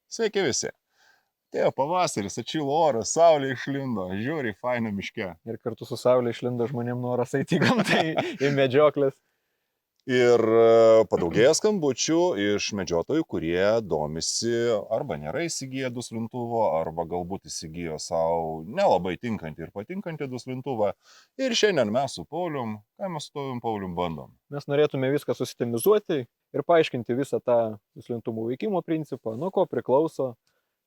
Sveiki visi. Atėjo pavasaris, atšilo oras, saulė išlindo, žiūri faina miške. Ir kartu su saulė išlindo žmonėm noras eiti į gamtą, į medžioklės. Ir padaugėjo skambučių iš medžiotojų, kurie domisi arba nėra įsigiję duslintuvo, arba galbūt įsigijo savo nelabai tinkantį ir patinkantį duslintuvą. Ir šiandien mes su Paulium, ką mes su tavim Paulium bandom? Mes norėtume viską susistemizuoti ir paaiškinti visą tą duslintuvo veikimo principą, nuo ko priklauso,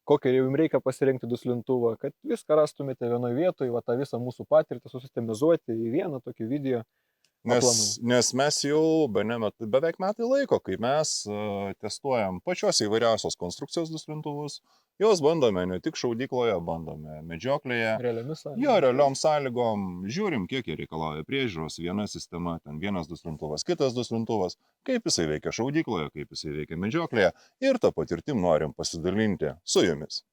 kokį jums reikia pasirinkti duslintuvą, kad viską rastumėte vienoje vietoje, va tą visą mūsų patirtį susistemizuoti į vieną tokį video. Nes mes jau beveik metai laiko, kai mes testuojam pačios įvairiausios konstrukcijos duslintuvus, juos bandome ne tik šaudykloje, bandome medžioklėje. Realiom sąlygom, žiūrim, kiek jie reikalauja priežiūros, viena sistema, ten vienas duslintuvas, kitas duslintuvas, kaip jisai veikia šaudykloje, kaip jisai veikia medžioklėje ir tą patirtim norim pasidalinti su jumis.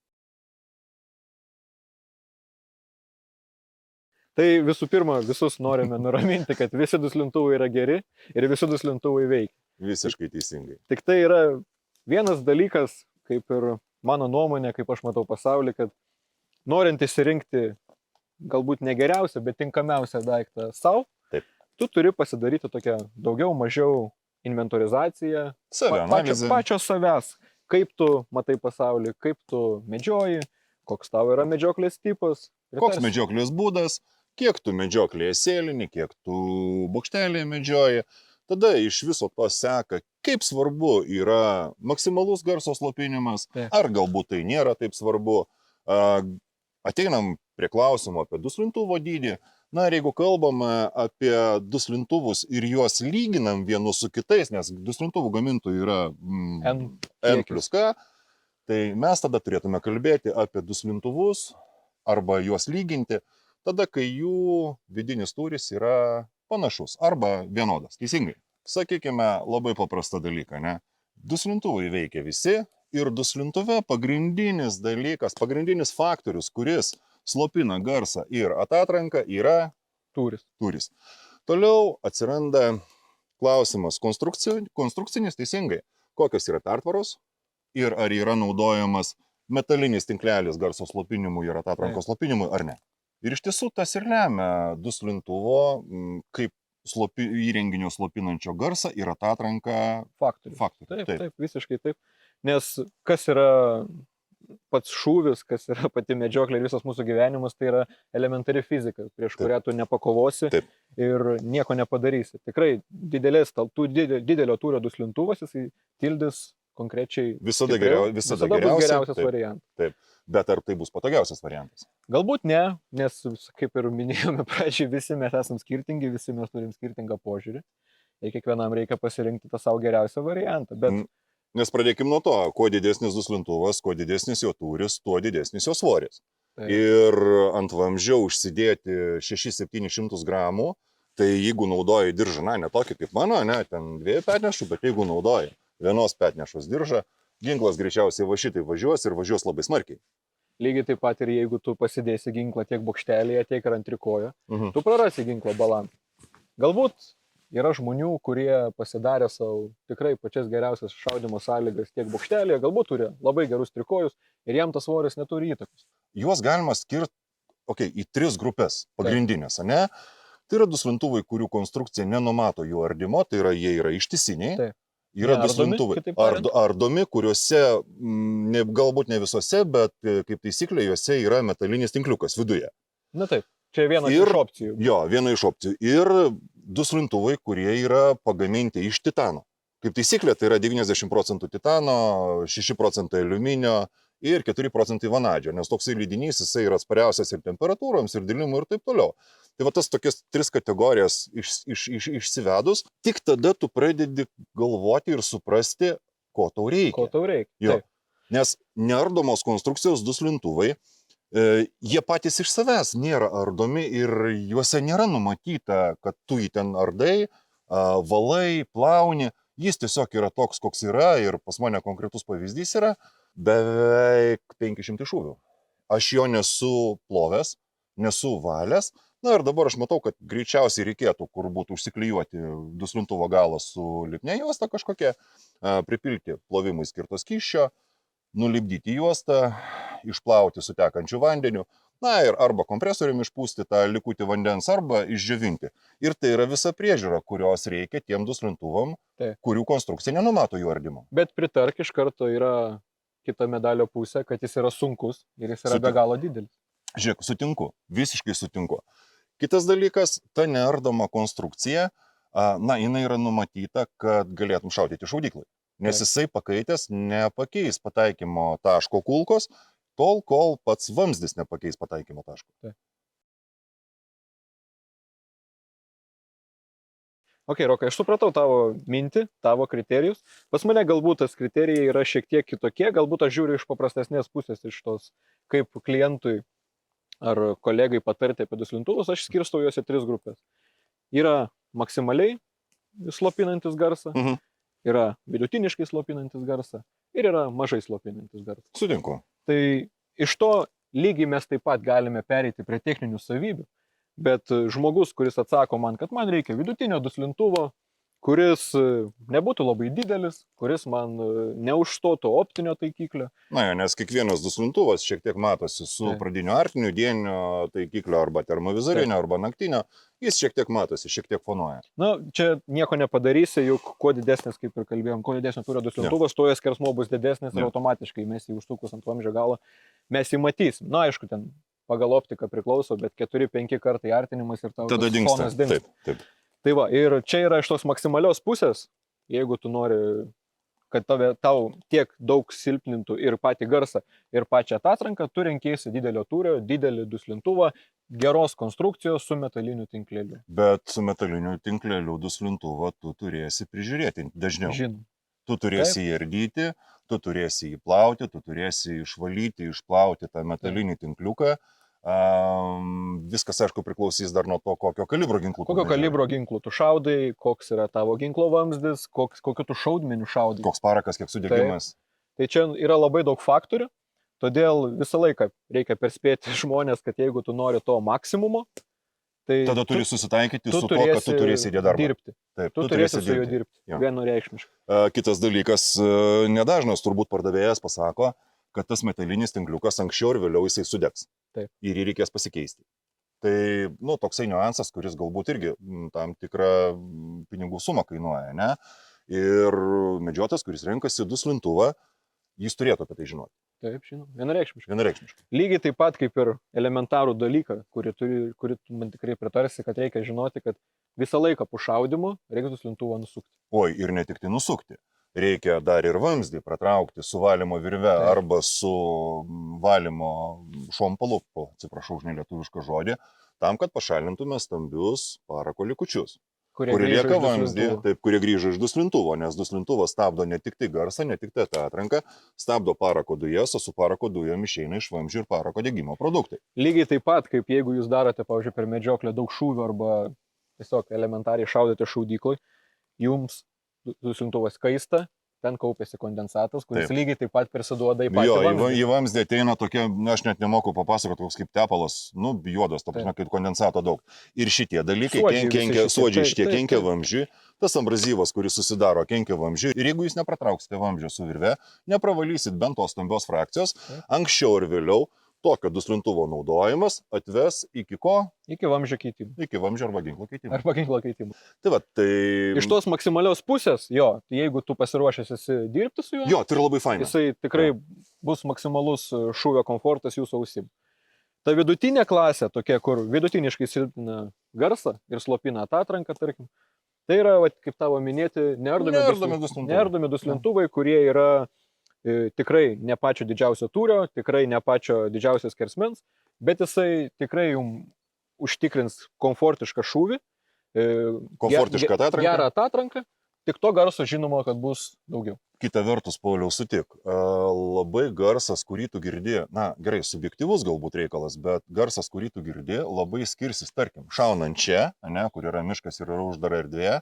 Tai visų pirma, visus norime nuraminti, kad visi duslintuvai yra geri ir visi duslintuvai veikia. Visiškai teisingai. Tik tai yra vienas dalykas, kaip ir mano nuomonė, kaip aš matau pasaulį, kad norint išsirinkti galbūt ne geriausią, bet tinkamiausią daiktą savo, tu turi pasidaryti tokią daugiau mažiau inventorizaciją, pačios savęs, kaip tu matai pasaulį, kaip tu medžioji, koks tavo yra medžioklės tipas. Koks medžioklės būdas, kiek tu medžioklėje sėlini, kiek tu bokštelėje medžioji. Tada iš viso to seka, kaip svarbu yra maksimalus garso slopinimas, ar galbūt tai nėra taip svarbu. Ateinam prie klausimo apie duslintuvo dydį. Na ir jeigu kalbame apie duslintuvus ir juos lyginam vienus su kitais, nes duslintuvų gamintojų yra N+K, tai mes tada turėtume kalbėti apie duslintuvus arba juos lyginti, tada, kai jų vidinis tūris yra panašus arba vienodas. Teisingai. Sakykime labai paprastą dalyką, ne? Duslintuvai veikia visi ir duslintuve pagrindinis dalykas, pagrindinis faktorius, kuris slopina garsą ir atatranką, yra tūris. Toliau atsiranda klausimas konstrukcinis, teisingai, kokios yra pertvaros ir ar yra naudojamas metalinis tinklelis garso slopinimui ir atatrankos slopinimui ar ne. Ir iš tiesų tas ir lemia duslintuvo kaip įrenginio slopinančio garsą ir atatranką faktorių. Taip, visiškai taip. Nes kas yra pats šūvis, kas yra pati medžioklė ir visas mūsų gyvenimas, tai yra elementari fizika, prieš kurią tu nepakovosi ir nieko nepadarysi. Tikrai didelio tūrio duslintuvas, jisai tildys konkrečiai visada geriausias variantas. Taip. Bet ar tai bus patogiausias variantas? Galbūt ne, nes kaip ir minėjome pradžiai, visi mes esame skirtingi, visi mes turim skirtingą požiūrį ir kiekvienam reikia pasirinkti tą savo geriausią variantą. Nes pradėkim nuo to, kuo didesnis duslintuvas, kuo didesnis jo tūris, tuo didesnis jo svoris. Ir ant vamzdžio užsidėti 600-700 gramų, tai jeigu naudoji diržą, ne tokį kaip mano, ten 2 petnešų, bet jeigu naudoji vienos petnešos diržą, ginklas greičiausiai va šitai važiuos ir važiuos labai smarkiai. Lygiai taip pat ir jeigu tu pasidėsi ginklą tiek bokštelėje, tiek ir ant trikojo, tu prarasi ginklo balansą. Galbūt yra žmonių, kurie pasidarė savo tikrai pačias geriausias šaudimo sąlygas tiek bokštelėje, galbūt turi labai gerus trikojus ir jam tas svoris neturi įtakos. Juos galima skirti į 3 grupės pagrindinės, ne? Tai yra duslintuvai, kurių konstrukcija nenumato jų ardymo, tai yra jie yra ištisiniai. Yra duslintuvai ardomi, kuriuose, galbūt ne visose, bet kaip taisyklė, juose yra metalinis tinkliukas viduje. Na taip, čia viena iš opcijų. Jo, viena iš opcijų. Ir duslintuvai, kurie yra pagaminti iš titano. Kaip taisyklė, tai yra 90% titano, 6% aliuminio ir 4% vanadžio, nes toksai lydinys, jisai yra atspariausias ir temperatūroms, ir dilimui ir taip toliau. Tai va tas tokias 3 kategorijas išsivedus, tik tada tu pradedi galvoti ir suprasti, ko tau reikia. Ko tau reikia. Nes neardomos konstrukcijos duslintuvai, jie patys iš savęs nėra ardomi ir juose nėra numatyta, kad tu jį ten ardai, valai, plauni. Jis tiesiog yra toks, koks yra ir pas mane konkretus pavyzdys yra beveik 500 šūvių. Aš jo nesu plovęs, nesu valęs. Na ir dabar aš matau, kad greičiausiai reikėtų, kur būtų užsiklijuoti duslintuvo galą su lipnia juosta kažkokia, pripilti plovimui skirto skysčio, nulipdyti juostą, išplauti su tekančiu vandeniu, na ir arba kompresoriumi išpūsti tą likutį vandens, arba išdžiovinti. Ir tai yra visa priežiūra, kurios reikia tiem duslintuvam, Taip. kurių konstrukcija nenumato jų ardymo. Bet pritark, iš karto yra kita medalio pusė, kad jis yra sunkus ir jis yra be Sutinku. galo didelis. Žiūrėk, sutinku, visiškai sutinku. Kitas dalykas, ta neardoma konstrukcija, na, jinai yra numatyta, kad galėtum šaudyti šaudyklai. Nes Taip. jisai pakaitęs nepakeis pataikymo taško kulkos, tol, kol pats vamzdis nepakeis pataikymo taško. Taip. Ok, Rokai, aš supratau tavo mintį, tavo kriterijus. Pas mane galbūt tas kriterijai yra šiek tiek kitokie, galbūt aš žiūriu iš paprastesnės pusės, iš tos, kaip klientui ar kolegai patarti apie duslintuvus, aš skirstau juos į 3 grupės. Yra maksimaliai slopinantis garsą, yra vidutiniškai slopinantis garsą ir yra mažai slopinantis garsą. Sutinku. Tai iš to lygiai mes taip pat galime pereiti prie techninių savybių, bet žmogus, kuris atsako man, kad man reikia vidutinio duslintuvo, kuris nebūtų labai didelis, kuris man neužstotų optinio taikiklio. Na, nes kiekvienas duslintuvas šiek tiek matosi su Taip. pradiniu artiniu, dieninio taikiklio arba termovizorinio arba naktinio, jis šiek tiek matosi, šiek tiek fonuoja. Na, čia nieko nepadarysi, juk kuo didesnis, kaip ir kalbėjom, kuo didesnio tūrio duslintuvas, tuo jo skersmuo bus didesnis ir automatiškai mes jį užsukus ant vamzdžio galo, mes jį matysim. Na, aišku, ten pagal optiką priklauso, bet 4-5 kartai artinimas ir tau Tada tas dingsta. fonas dingsta. Taip, taip. Tai va, ir čia yra iš tos maksimalios pusės, jeigu tu nori, kad tau tiek daug silpnintų ir patį garsą, ir pačią atranką, tu renkiesi didelio tūrio, didelį duslintuvą, geros konstrukcijos su metaliniu tinkleliu. Bet su metaliniu tinkleliu duslintuvą tu turėsi prižiūrėti dažniau. Žinom. Tu turėsi jį ardyti, tu turėsi jį plauti, tu turėsi išvalyti, išplauti tą metalinį tinkliuką. Viskas, aišku, priklausys dar nuo to, kokio kalibro ginklų. Kokio kalibro ginklų tu šaudai, koks yra tavo ginklo vamzdis, kokiu tu šaudmeniu šaudai. Koks parakas, kiek sudegimas. Tai čia yra labai daug faktorių, todėl visą laiką reikia perspėti žmonės, kad jeigu tu nori to maksimumo, tai tada turi susitaikyti su to, turėsi kad tu turėsi įdėti darbą. Dirbti. Taip, Tu turėsi su juo dirbti. Jo. Vienareikšmiškai. Kitas dalykas, nedažnas turbūt pardavėjas pasako, kad tas metalinis tinkliukas anksčiau ir vėliau jisai sudegs. Taip. Ir jį reikės pasikeisti. Tai, toksai niuansas, kuris galbūt irgi tam tikrą pinigų sumą kainuoja, ne? Ir medžiotojas, kuris renkasi duslintuvą, jis turėtų apie tai žinoti. Taip, žinau. Vienareikšmiškai. Vienareikšmiškai. Lygiai taip pat kaip ir elementarų dalyką, kurį tu man tikrai pritarsi, kad reikia žinoti, kad visą laiką po šaudimu reikia duslintuvą nusukti. Oi, ir ne tik tai nusukti. Reikia dar ir vamzdį pratraukti su valymo virve arba su valymo šompalu, atsiprašau už nelietuvišką žodį, tam, kad pašalintume stambius parako likučius, kurie lieka vamzdį, taip, kurie grįžo iš duslintuvo, nes duslintuvas stabdo ne tik tai garsą, ne tik tai atranką, stabdo parako dujas, o su parako dujom išeina iš vamzdžių ir parako degimo produktai. Lygiai taip pat, kaip jeigu jūs darote, pavyzdžiui, per medžioklę daug šūvių arba tiesiog elementariai šaudėte šaudyklai, jums duslintuvas kaista, ten kaupėsi kondensatas, kuris lygiai taip pat persiduoda į patį vamzdį. Į vamzdį ateina tokia, aš net nemoku papasakoti, koks kaip tepalas, juodas, ta prasme, kaip kondensato daug. Ir šitie dalykai kenkia vamzdžiui, tas abrazyvas, kuris susidaro, kenkia vamzdžiui. Ir jeigu jūs nepratrauksite vamzdžio su virve, nepravalysit bent tos stambios frakcijos, anksčiau ir vėliau tokio duslintuvo naudojimas atves iki ko? Iki vamzdžio keitimo. Iki vamzdžio arba ginklo keitimo. Arba ginklo keitimo. Tai iš tos maksimalios pusės, jeigu tu pasiruošęs esi dirbti su juo, tai yra labai faina. Jisai tikrai bus maksimalus šūvio komfortas jūsų ausim. Ta vidutinė klasė, tokia, kur vidutiniškai silpina garsą ir slopina atranką, tarkim, tai yra, kaip tavo minėti, neardomi duslintuvai, kurie yra tikrai ne pačio didžiausio tūrio, tikrai ne pačio didžiausio skersmens, bet jisai tikrai jums užtikrins komfortišką šūvį, komfortišką atranką. Gerą atranką, tik to garso žinoma, kad bus daugiau. Kita vertus, Pauliau, sutik, labai garsas, kurį tu girdi, gerai, subjektyvus galbūt reikalas, bet garsas, kurį tu girdi, labai skirsis, tarkim, šaunant čia, kur yra miškas ir yra uždara erdvė,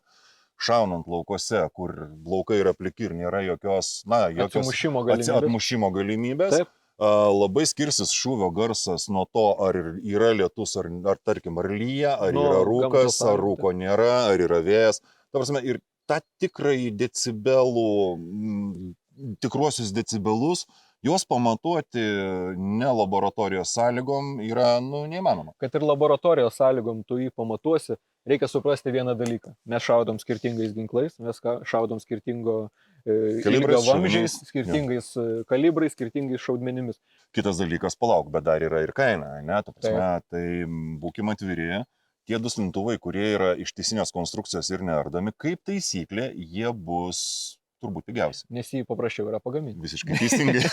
šaunant laukose, kur laukai yra pliki ir nėra jokios atmušimo galimybės. Taip. Labai skirsis šūvio garsas nuo to, ar yra lietus, ar tarkim, ar lyja, ar yra rūkas, ar rūko nėra, ar yra vėjas. Ta prasme, ir tą tikrąjį decibelų, tikruosius decibelus juos pamatuoti ne laboratorijos sąlygom yra neįmanoma. Kad ir laboratorijos sąlygom tu jį pamatuosi, reikia suprasti vieną dalyką. Mes šaudom skirtingais ginklais, mes šaudom skirtingo ilgio vamzdžiais, skirtingais kalibrais, skirtingais šaudmenimis. Kitas dalykas, palauk, bet dar yra ir kaina, ne? Ta prasme, tai būkime atviri, tie duslintuvai, kurie yra ištisinės konstrukcijos ir neardomi, kaip taisyklė, jie bus turbūt pigiausi. Nes jį paprasčiau yra pagaminti. Visiškai teisingai.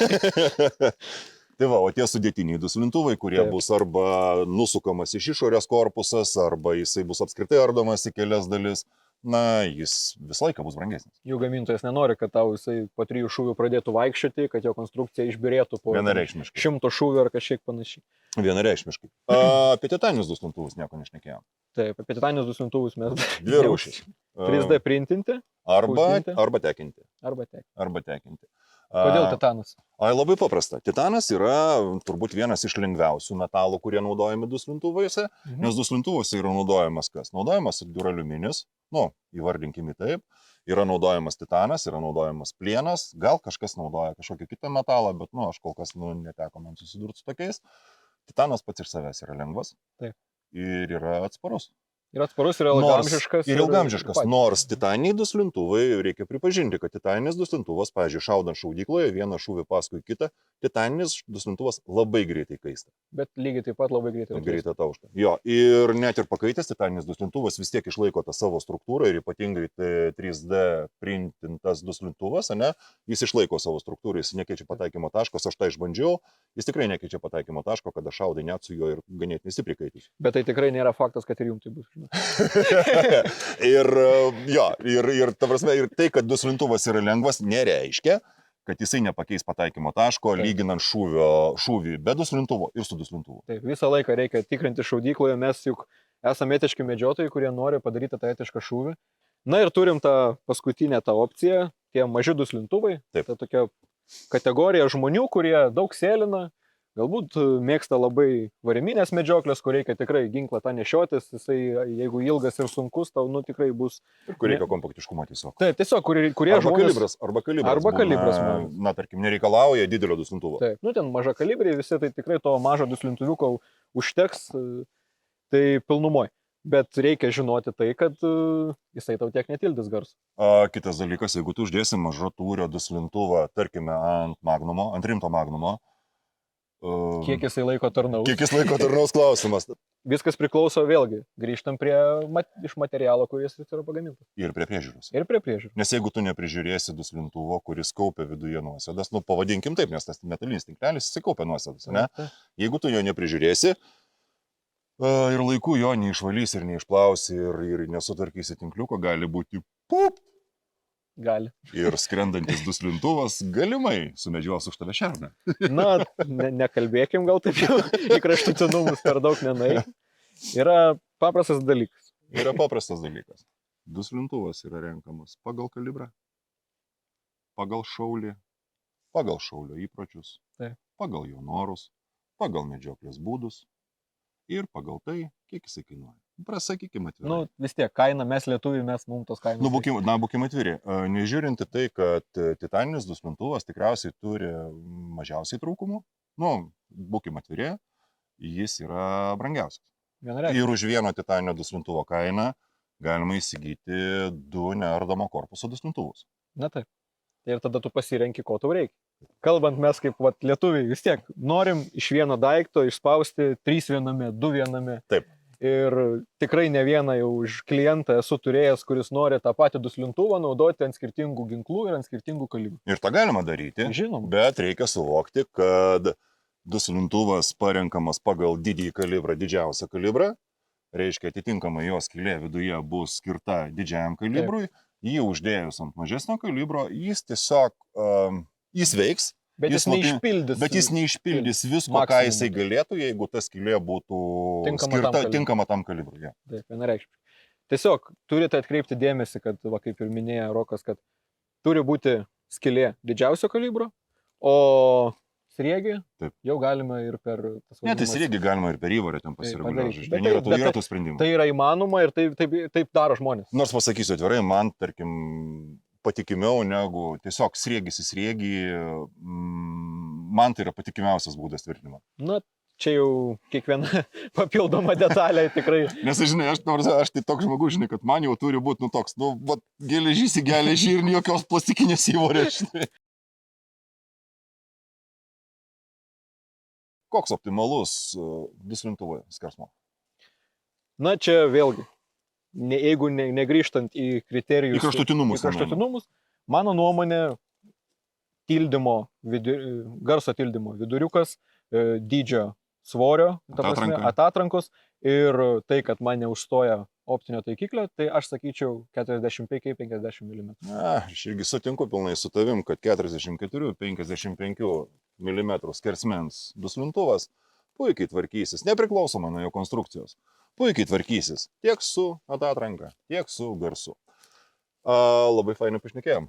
Tai va, o tie sudėtiniai duslintuvai, kurie bus arba nusukamas iš išorės korpusas, arba jisai bus apskritai ardomas į kelias dalis, jis visą laiką bus brangesnis. Jų gamintojas nenori, kad tau jisai po 3 šūvių pradėtų vaikščioti, kad jo konstrukcija išbirėtų po 100 šūvių ar kažkiek panašiai. Vienareikšmiškai. Apie titaninius duslintuvus nieko nešnekėjom. Taip, apie titaninius duslintuvus mes... Dvi rūšys. 3D printinti. Arba tekinti. Arba tekinti. A, Kodėl titanas? Labai paprasta. Titanas yra turbūt vienas iš lengviausių metalų, kurie naudojami duslintuvuose, nes duslintuvuose yra naudojamas kas? Naudojamas duraliuminis, įvardinkime taip, yra naudojamas titanas, yra naudojamas plienas, gal kažkas naudoja kažkokį kitą metalą, bet aš kol kas neteko man susidurti su tokiais. Titanas pats iš savęs yra lengvas. Taip. Ir yra atsparus. Ir atsparus, ir ilgamžiškas. Ir ilgamžiškas. Nors titaniniai duslintuvai, reikia pripažinti, kad titaninis duslintuvas, pavyzdžiui, šaudant šaudykloje, vieną šūvį paskui kitą, titaninis duslintuvas labai greitai kaista. Bet lygiai taip pat labai greitai. Greitai taušta. Jo, ir net ir pakaitęs titaninis duslintuvas vis tiek išlaiko tą savo struktūrą ir ypatingai 3D printintas duslintuvas, jis išlaiko savo struktūrą, jis nekeičia pataikymo taško, aš tą išbandžiau, jis tikrai nekeičia pataikymo taško, kada šaudai net su juo ir ganėtinai stipriai kaitys. Bet tai tikrai nėra faktas, kad ir jums tai bus. ir ta prasme, ir tai, kad duslintuvas yra lengvas, nereiškia, kad jisai nepakeis pataikymo taško, lyginant šūvį be duslintuvo ir su duslintuvu. Taip, visą laiką reikia tikrinti šaudykloje, mes juk esame etiški medžiotojai, kurie nori padaryti tą etišką šūvį. Na ir turim tą paskutinę opciją, tie maži duslintuvai. Taip. Tai tokia kategorija žmonių, kurie daug sėlina, galbūt mėgsta labai variminės medžioklės, kur reikia tikrai ginklą tą nešiotis, jisai, jeigu ilgas ir sunkus, tau tikrai bus... Kur reikia kompaktiškumo tiesiog. Taip, tiesiog, kurie žmonės... Arba kalibras. Tarkim, nereikalauja didelio duslintuvo. Taip, ten maža kalibriai, visi tai tikrai to mažo duslintuviuko užteks, tai pilnumoj. Bet reikia žinoti tai, kad jisai tau tiek netildys garsų. Kitas dalykas, jeigu tu uždėsi mažo tūrio duslintuvą, tarkime, ant rimto magnumo, kiek jisai laiko tarnaus? Kiek jis laiko tarnaus klausimas. Viskas priklauso vėlgi, grįžtam prie iš materialo, kuris yra pagamintas. Ir prie priežiūros. Nes jeigu tu neprižiūrėsi duslintuvo, kuris kaupia viduje nuosėdas, pavadinkim taip, nes tas metalinis tinklelis, jisai kaupia nuosėdas, ne? Jeigu tu jo neprižiūrėsi ir laiku jo neišvalysi ir neišplausi ir nesutvarkysi tinkliuko, gali būti pup. Gali. Ir skrendantis duslintuvas galimai sumedžios už tave šerną. Nekalbėkim gal taip jau į kraštutinumus per daug nenai. Yra paprastas dalykas. Duslintuvas yra renkamas pagal kalibrą, pagal šaulį, pagal šaulio įpročius, pagal jo norus, pagal medžioklės būdus ir pagal tai, kiek jisai kainuoja. Prasakykime atvirai. Vis tiek, kaina, mes lietuviai, mums tos kainos. Būkime atviri. Nežiūrinti tai, kad titaninis duslintuvas tikriausiai turi mažiausiai trūkumų, būkime atviri, jis yra brangiausias. Ir už vieno titaninio duslintuvo kainą galima įsigyti 2 neardomo korpuso duslintuvus. Na taip. Ir tada tu pasirenki, ko tau reikia. Kalbant mes kaip lietuviai, vis tiek norim iš vieno daikto išspausti 3 viename, 2 viename. Taip. Ir tikrai ne vieną jau už klientą esu turėjęs, kuris nori tą patį duslintuvą naudoti ant skirtingų ginklų ir ant skirtingų kalibrų. Ir tą galima daryti, Žinom. Bet reikia suvokti, kad duslintuvas parenkamas pagal didįjį kalibrą, didžiausią kalibrą, reiškia atitinkamai jo skylė viduje bus skirta didžiajam kalibrui, jį uždėjus ant mažesnio kalibro, jis tiesiog, jis veiks. Bet jis neišpildys visko, ką jisai galėtų, jeigu ta skylė būtų tinkama tam kalibrui. Taip, vienareikšmiškai. Tiesiog turite atkreipti dėmesį, kad, kaip ir minėjo Rokas, kad turi būti skylė didžiausio kalibro, o sriegį jau galima ir per... Ne, tai sriegį galima ir per įvarę ten pasireguliuoti. Yra tų sprendimų. Tai yra įmanoma ir taip daro žmonės. Nors pasakysiu atvirai, man, tarkim, patikimiau negu tiesiog sriegis į sriegį, man tai yra patikimiausias būdas tvirtinimo. Na, čia jau kiekviena papildoma detalė tikrai. Nes, žinai, aš tai toks žmogus, žinai, kad man jau turi būti, toks, geležys į geležį ir jokios plastikinės įvorės. Koks optimalus duslintuvo skersmuo? Na, čia vėlgi, jeigu negrįžtant į kriterijus, į kraštutinumus. Mano nuomonė, garso tildymo viduriukas, dydžio svorio, atatrankos ir tai, kad man neužstoja optinio taikiklio, tai aš sakyčiau 45-50 mm. Aš irgi sutinku pilnai su tavim, kad 44-55 mm skersmens duslintuvas puikiai tvarkysis, nepriklausomai nuo jo konstrukcijos. Puikiai tvarkysis tiek su atatranka, tiek su garsu. Labai fainai pašnekėjom.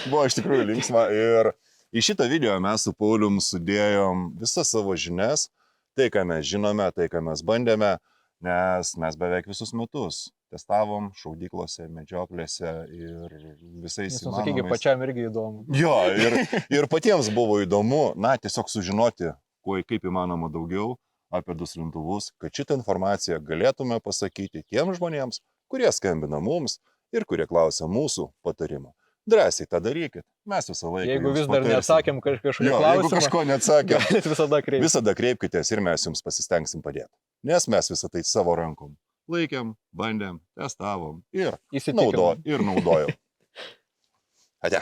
Buvo iš tikrųjų linksma ir į šitą video mes su Paulium sudėjom visas savo žinias, tai ką mes žinome, tai ką mes bandėme, nes mes beveik visus metus testavom šaudyklose, medžioklėse ir visais įmanomais. Sakykime, pačiam irgi įdomu. Jo, ir patiems buvo įdomu, tiesiog sužinoti, kaip įmanoma daugiau apie duslintuvus, kad šitą informaciją galėtume pasakyti tiem žmonėms, kurie skambina mums ir kurie klausia mūsų patarimo. Drąsiai tą darykit, mes visą laiką. Jeigu vis dar neatsakėm kažkokį klausimą, jeigu kažko neatsakėm, visada kreipkitės ir mes jums pasistengsim padėti. Nes mes visą tai savo rankom laikėm, bandėm, testavom ir naudojom. Ate.